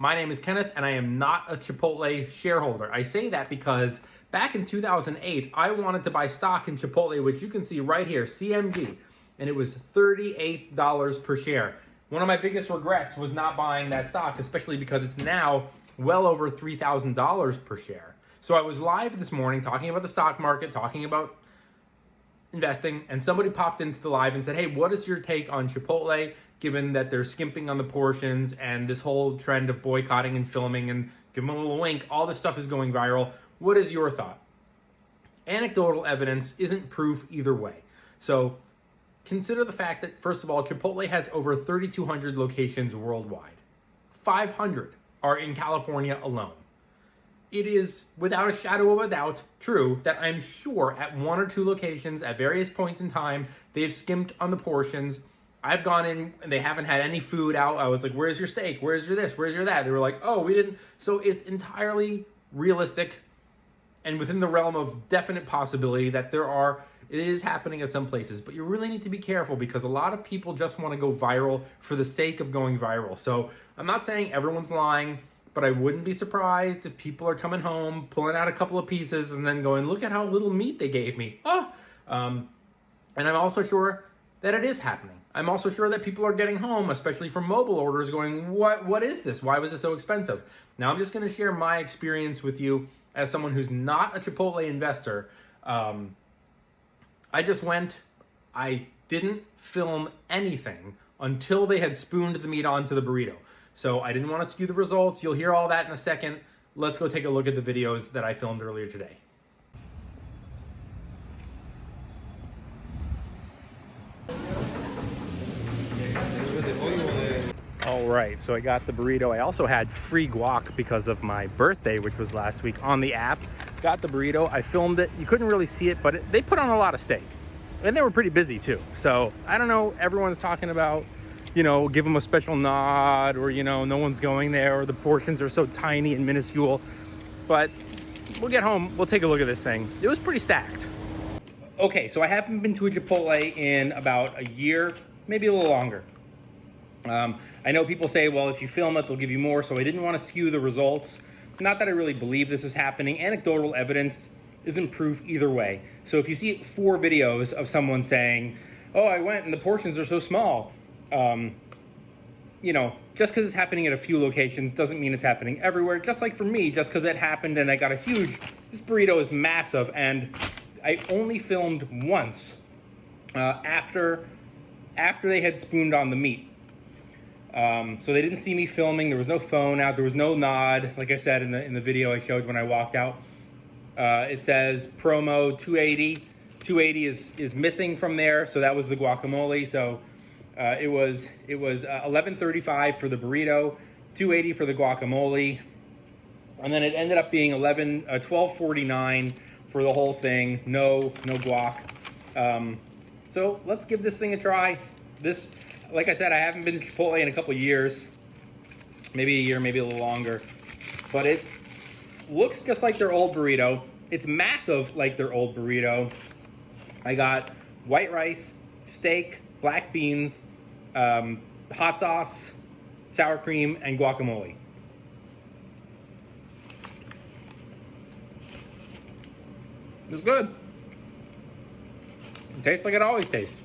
My name is Kenneth, and I am not a Chipotle shareholder. I say that because back in 2008, I wanted to buy stock in Chipotle, which you can see right here, CMG, and it was $38 per share. One of my biggest regrets was not buying that stock, especially because it's now well over $3,000 per share. So I was live this morning talking about the stock market, talking about investing, and somebody popped into the live and said, hey, what is your take on Chipotle, given that they're skimping on the portions and this whole trend of boycotting and filming and give them a little wink, all this stuff is going viral. What is your thought? Anecdotal evidence isn't proof either way. So consider the fact that, first of all, Chipotle has over 3,200 locations worldwide. 500 are in California alone. It is, without a shadow of a doubt, true that I'm sure at one or two locations at various points in time, they've skimped on the portions. I've gone in and they haven't had any food out. I was like, where's your steak? Where's your this? Where's your that? They were like, oh, we didn't. So it's entirely realistic and within the realm of definite possibility that it is happening at some places. But you really need to be careful because a lot of people just want to go viral for the sake of going viral. So I'm not saying everyone's lying, but I wouldn't be surprised if people are coming home, pulling out a couple of pieces, and then going, look at how little meat they gave me. And I'm also sure that it is happening. I'm also sure that people are getting home, especially from mobile orders, going, what is this? Why was it so expensive? Now, I'm just going to share my experience with you as someone who's not a Chipotle investor. I just went, I didn't film anything until they had spooned the meat onto the burrito. So I didn't want to skew the results. You'll hear all that in a second. Let's go take a look at the videos that I filmed earlier today. All right, so I got the burrito. I also had free guac because of my birthday, which was last week, on the app. Got the burrito, I filmed it. You couldn't really see it, but they put on a lot of steak. And they were pretty busy too. So I don't know, everyone's talking about, give them a special nod, or, no one's going there, or the portions are so tiny and minuscule. But we'll get home, we'll take a look at this thing. It was pretty stacked. Okay, so I haven't been to a Chipotle in about a year, maybe a little longer. I know people say, well, if you film it, they'll give you more, so I didn't want to skew the results. Not that I really believe this is happening. Anecdotal evidence isn't proof either way. So if you see 4 videos of someone saying, oh, I went and the portions are so small, just because it's happening at a few locations doesn't mean it's happening everywhere. Just like for me, just because it happened and I got this burrito is massive, and I only filmed once after they had spooned on the meat. So they didn't see me filming. There was no phone out. There was no nod. Like I said in the video I showed when I walked out, it says promo 280. 280 is missing from there. So that was the guacamole. So it was $11.35 for the burrito, $2.80 for the guacamole, and then it ended up being $12.49 for the whole thing. No guac. So let's give this thing a try. Like I said, I haven't been to Chipotle in a couple of years, maybe a year, maybe a little longer, but it looks just like their old burrito. It's massive like their old burrito. I got white rice, steak, black beans, hot sauce, sour cream, and guacamole. It's good. It tastes like it always tastes.